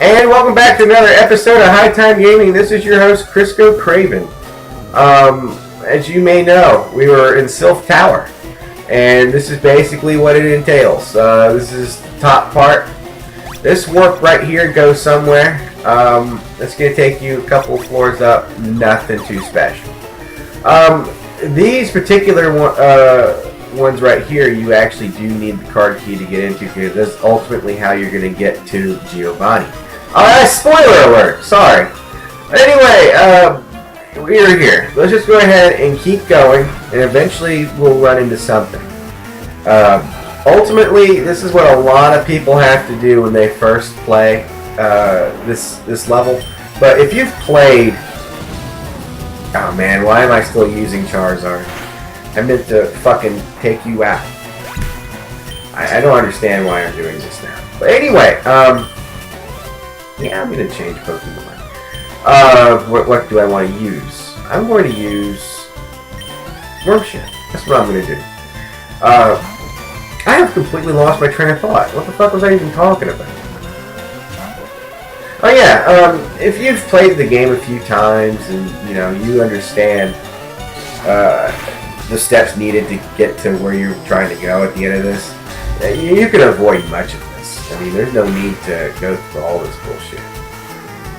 And welcome back to another episode of High Time Gaming. This is your host, Crisco Craven. As you may know, we were in Silph Tower. And this is basically what it entails. This is the top part. This warp right here goes somewhere. It's going to take you a couple floors up. Nothing too special. These particular ones right here, you actually do need the card key to get into, because that's ultimately how you're going to get to Giovanni. Spoiler alert! Sorry. Anyway, we're here. Let's just go ahead and keep going, and eventually we'll run into something. Ultimately, this is what a lot of people have to do when they first play this level. But if you've played... Oh man, why am I still using Charizard? I meant to fucking take you out. I don't understand why I'm doing this now. But anyway, yeah, I'm gonna change Pokemon. What do I want to use? I'm going to use Wormshit. That's what I'm gonna do. I have completely lost my train of thought. What the fuck was I even talking about? Oh yeah, if you've played the game a few times and you understand the steps needed to get to where you're trying to go at the end of this, you can avoid much of this. I mean, there's no need to go through all this bullshit.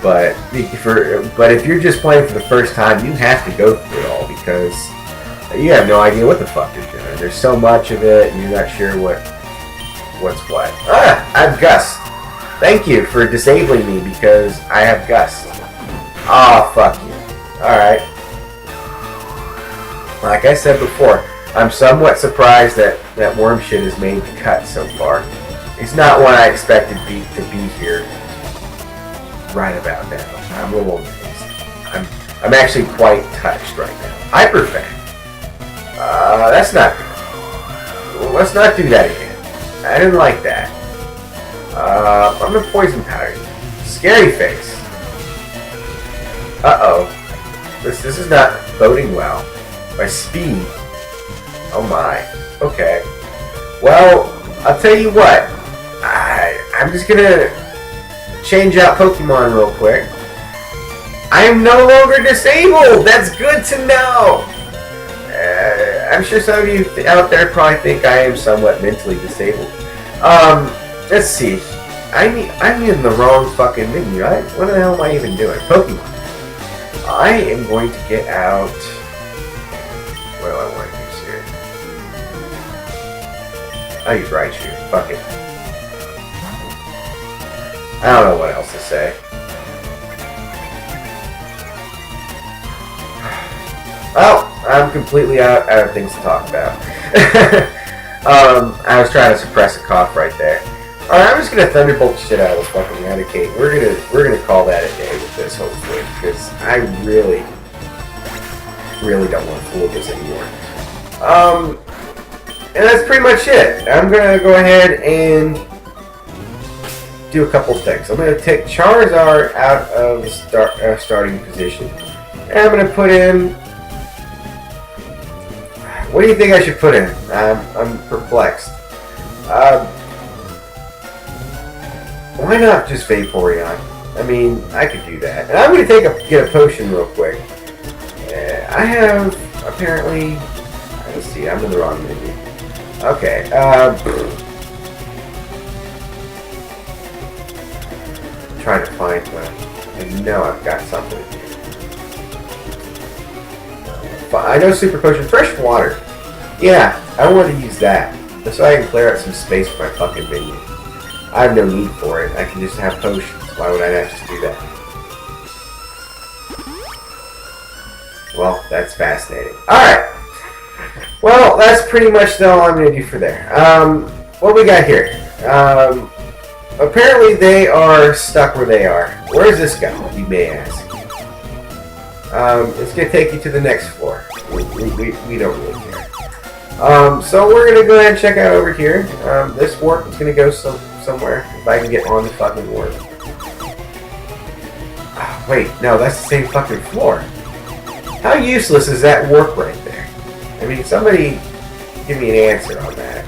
But if you're just playing for the first time, you have to go through it all, because you have no idea what the fuck you're doing. There's so much of it, and you're not sure what's what. I have Gust. Thank you for disabling me, because I have Gust. Oh, fuck you. Alright. Like I said before, I'm somewhat surprised that Wormshit has made the cut so far. He's not one I expected to be here right about now. I'm a little amazed. I'm actually quite touched right now. Hyper Fang. That's not good. Let's not do that again. I didn't like that. I'm gonna Poison Powder you. Scary Face. Uh-oh. This is not boding well. My speed. Oh my. Okay. Well, I'll tell you what. I'm just gonna change out Pokemon real quick. I am no longer disabled! That's good to know! I'm sure some of you out there probably think I am somewhat mentally disabled. Let's see. I'm in the wrong fucking menu, right? What the hell am I even doing? Pokemon. I am going to get out... What do I want to use here? I'll use Raichu. Fuck it. I don't know what else to say. Well, I'm completely out of things to talk about. I was trying to suppress a cough right there. Alright, I'm just gonna Thunderbolt shit out of this fucking Eradicate. We're gonna call that a day with this, hopefully, because I really don't want to fool this anymore. And that's pretty much it. I'm gonna go ahead and do a couple things. I'm going to take Charizard out of the starting position. And I'm going to put in... What do you think I should put in? I'm perplexed. Why not just Vaporeon? I mean, I could do that. And I'm going to get a potion real quick. I have, apparently... Let's see, I'm in the wrong menu. Okay, trying to find one. I know I've got something here. I know Super Potion. Fresh Water. Yeah, I want to use that. Just so I can clear out some space for my fucking menu. I have no need for it. I can just have potions. Why would I have to do that? Well, that's fascinating. Alright. Well, that's pretty much all I'm going to do for there. What we got here? Apparently they are stuck where they are. Where does this go, you may ask? It's going to take you to the next floor. We don't really care. So we're going to go ahead and check out over here. This warp is going to go somewhere. If I can get on the fucking warp. Oh, wait, no, that's the same fucking floor. How useless is that warp right there? I mean, somebody give me an answer on that.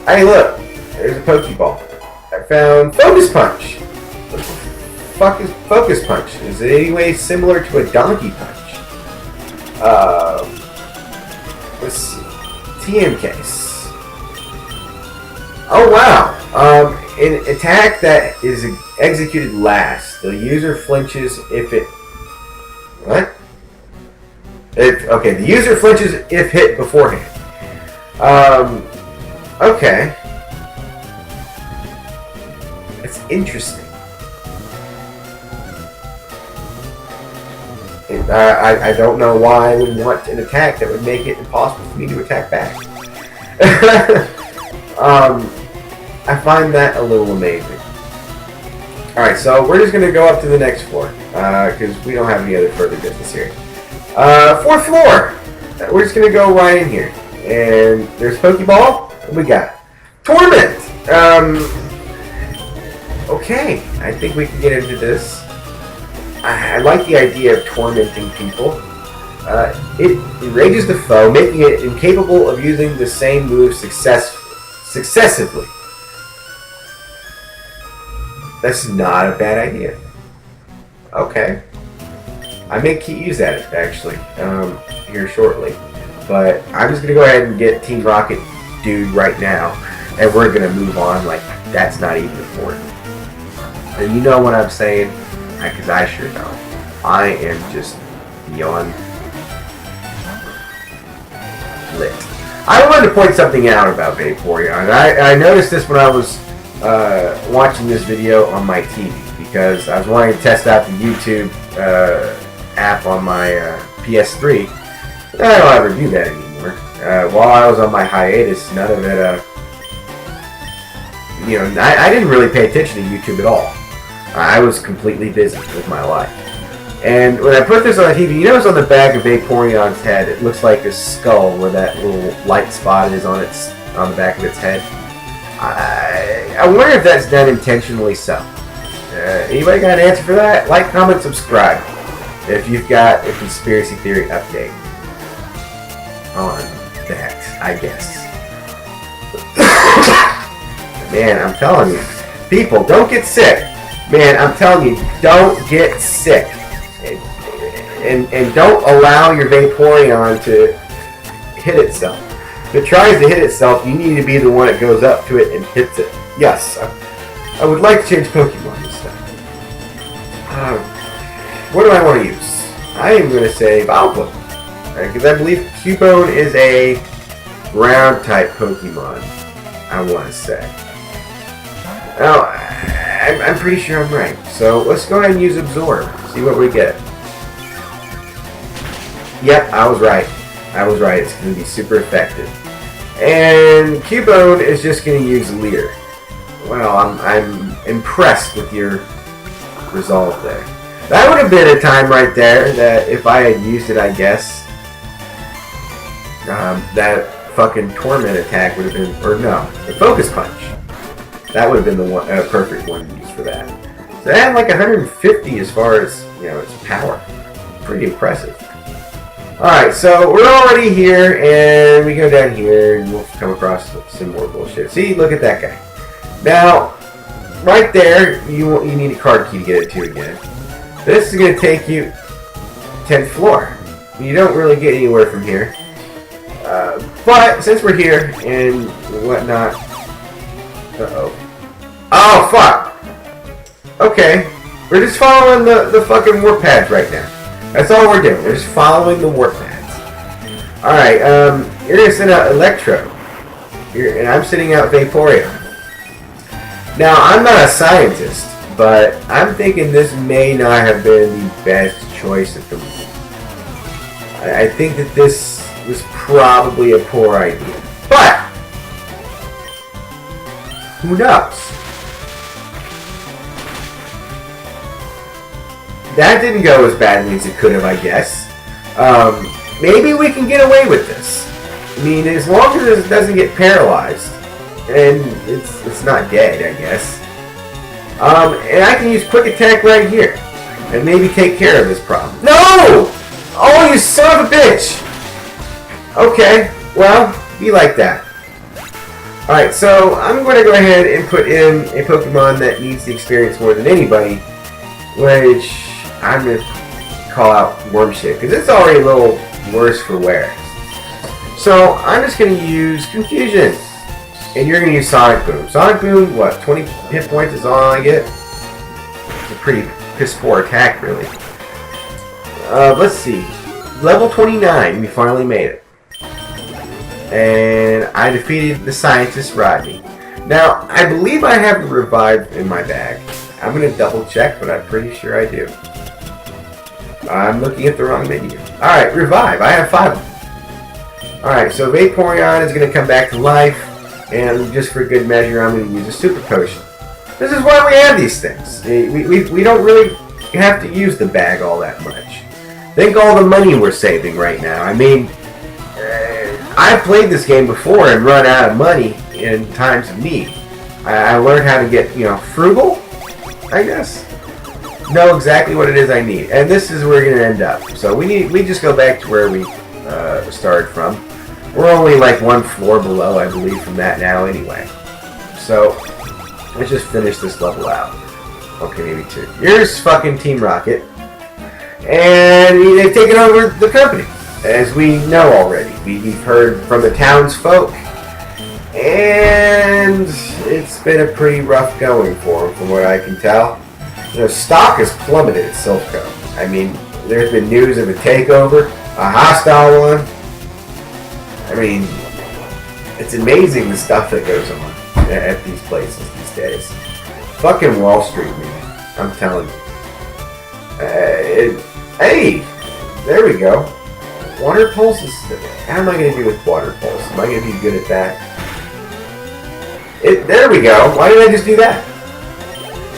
Hey, look. There's a Pokeball. I found Focus Punch. What the fuck is Focus Punch? Is it any way similar to a Donkey Punch? Let's see. TM case. Oh wow. An attack that is executed last. The user flinches if it... What? Okay, the user flinches if hit beforehand. Okay. That's interesting. And I don't know why I would want an attack that would make it impossible for me to attack back. I find that a little amazing. Alright, so we're just going to go up to the next floor, because we don't have any other further business here. Fourth floor! We're just going to go right in here. And there's Pokeball. What we got? Torment! Okay, I think we can get into this. I like the idea of tormenting people. It enrages the foe, making it incapable of using the same move successively. That's not a bad idea. Okay. I may use that, actually, here shortly. But I'm just going to go ahead and get Team Rocket Dude right now. And we're going to move on like that's not even important. And you know what I'm saying? Because I sure don't. I am just beyond lit. I wanted to point something out about Vaporeon. I noticed this when I was watching this video on my TV. Because I was wanting to test out the YouTube app on my PS3. I don't ever do that anymore. While I was on my hiatus, none of it, I didn't really pay attention to YouTube at all. I was completely busy with my life. And when I put this on the TV, you notice on the back of Vaporeon's head, it looks like a skull where that little light spot is on the back of its head. I wonder if that's done intentionally so. Anybody got an answer for that? Like, comment, subscribe. If you've got a conspiracy theory update on that, I guess. Man, I'm telling you. People, don't get sick. Man, I'm telling you, don't get sick. And don't allow your Vaporeon to hit itself. If it tries to hit itself, you need to be the one that goes up to it and hits it. Yes, I would like to change Pokemon this time. What do I want to use? I am going to say Vileplume. Because I believe Cubone is a ground type Pokemon, I want to say. Now, I'm pretty sure I'm right. So let's go ahead and use Absorb. See what we get. Yep, I was right. It's going to be super effective. And Cubone is just going to use Leer. Well, I'm impressed with your resolve there. That would have been a time right there that if I had used it, I guess, that fucking Torment attack would have been, or no, the Focus Punch. That would have been the one, perfect one to use for that. So that had like 150 as far as, its power. Pretty impressive. Alright, so we're already here, and we go down here, and we'll come across some more bullshit. See, look at that guy. Now, right there, you need a card key to get it to again. This is going to take you 10th floor. You don't really get anywhere from here. But, since we're here, and whatnot... Uh-oh. Oh, fuck! Okay. We're just following the fucking warp pads right now. That's all we're doing. We're just following the warp pads. Alright, you're going to send out Electro. And I'm sending out Vaporeon. Now, I'm not a scientist, but I'm thinking this may not have been the best choice at the moment. I think that this was probably a poor idea. But, who knows? That didn't go as badly as it could have, I guess. Maybe we can get away with this. I mean, as long as it doesn't get paralyzed, and it's not dead, I guess. And I can use Quick Attack right here, and maybe take care of this problem. No! Oh, you son of a bitch! Okay, well, be like that. Alright, so I'm going to go ahead and put in a Pokemon that needs the experience more than anybody, which I'm going to call out Wormshit, because it's already a little worse for wear. So I'm just going to use Confusion, and you're going to use Sonic Boom. Sonic Boom, what, 20 hit points is all I get? It's a pretty piss poor attack, really. Let's see. Level 29, we finally made it. And I defeated the scientist Rodney. Now, I believe I have a revive in my bag. I'm going to double check, but I'm pretty sure I do. I'm looking at the wrong menu. Alright, revive. I have 5 of them. Alright, so Vaporeon is going to come back to life. And just for good measure, I'm going to use a super potion. This is why we have these things. We don't really have to use the bag all that much. Think all the money we're saving right now. I mean, I've played this game before and run out of money in times of need. I learned how to get, frugal, I guess. Know exactly what it is I need. And this is where we're going to end up. So we just go back to where we started from. We're only like 1 floor below, I believe, from that now anyway. So, let's just finish this level out. Okay, maybe 2. Here's fucking Team Rocket. And they've taken over the company, as we know already. We've heard from the townsfolk. And it's been a pretty rough going for them, from what I can tell. Stock has plummeted at Silph Co. I mean, there's been news of a takeover, a hostile one. I mean, it's amazing the stuff that goes on at these places these days. Fucking Wall Street, man. I'm telling you. Hey! There we go. Water Pulse is... How am I going to do with Water Pulse? Am I going to be good at that? There we go. Why did I just do that?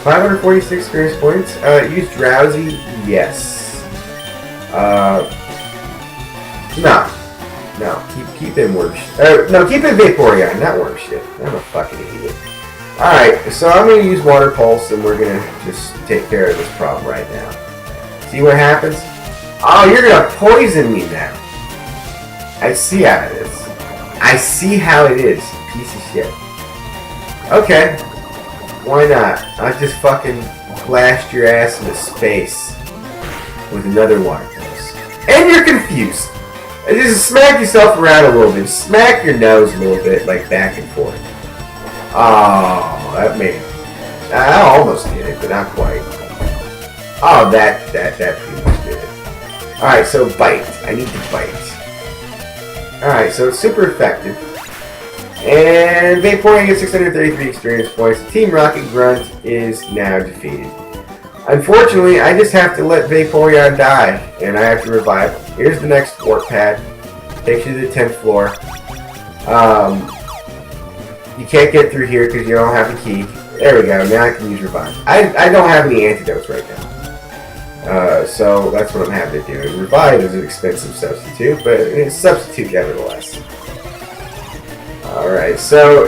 546 experience points. Use Drowsy? Yes. No. No, keep in Wormshit. No, keep in Vaporeon, not Wormshit. I'm a fucking idiot. Alright, so I'm going to use Water Pulse, and we're going to just take care of this problem right now. See what happens? Oh, you're going to poison me now. I see how it is. I see how it is, piece of shit. Okay. Why not? I just fucking blast your ass into space with another Water Pulse. And you're confused. Just smack yourself around a little bit. Smack your nose a little bit, like back and forth. Oh, that made it. I almost did it, but not quite. Oh, that pretty much did it. Alright, so bite. I need to bite. Alright, so it's super effective. And Vaporeon gets 633 experience points. Team Rocket Grunt is now defeated. Unfortunately, I just have to let Vaporeon die, and I have to revive him. Here's the next warp pad. Takes you to the 10th floor. You can't get through here because you don't have the key. There we go. Now I can use revive. I don't have any antidotes right now. So that's what I'm having to do. Revive is an expensive substitute, but it's a substitute nevertheless. Alright, so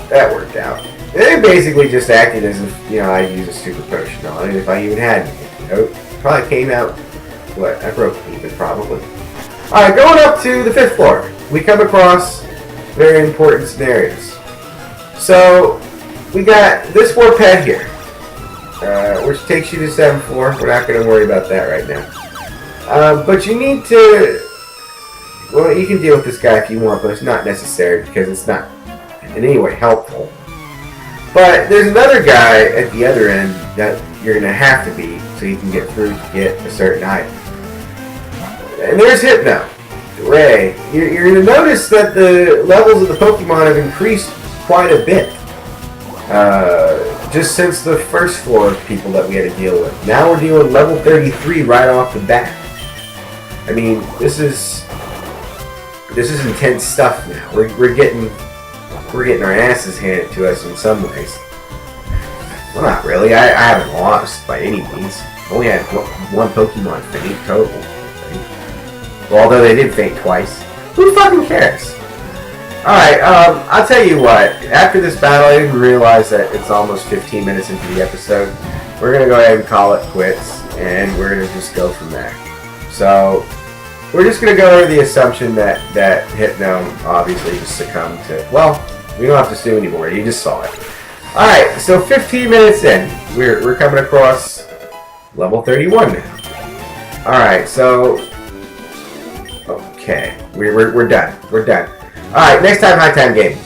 that worked out. It basically just acted as if, I use a super potion on it if I even had any. Probably came out, I broke even probably. Alright, going up to the 5th floor. We come across very important scenarios. So, we got this warp pad here, which takes you to the 7th floor. We're not going to worry about that right now. But you need to, well, you can deal with this guy if you want, but it's not necessary because it's not in any way helpful. But there's another guy at the other end that you're going to have to beat so you can get through to get a certain item. And there's Hypno. Hooray. You're going to notice that the levels of the Pokemon have increased quite a bit. Just since the first floor of people that we had to deal with. Now we're dealing with level 33 right off the bat. I mean, this is intense stuff now. We're getting our asses handed to us in some ways. Well, not really. I haven't lost by any means. Only had one Pokemon faint total. Well, although they did faint twice. Who fucking cares? Alright, I'll tell you what. After this battle, I didn't realize that it's almost 15 minutes into the episode. We're going to go ahead and call it quits, and we're going to just go from there. So, we're just going to go over the assumption that Hypno obviously just succumbed to, well, We don't have to sue anymore. You just saw it. Alright, so 15 minutes in. We're coming across level 31 now. Alright, so... Okay. We're done. We're done. Alright, next time, High Time Game.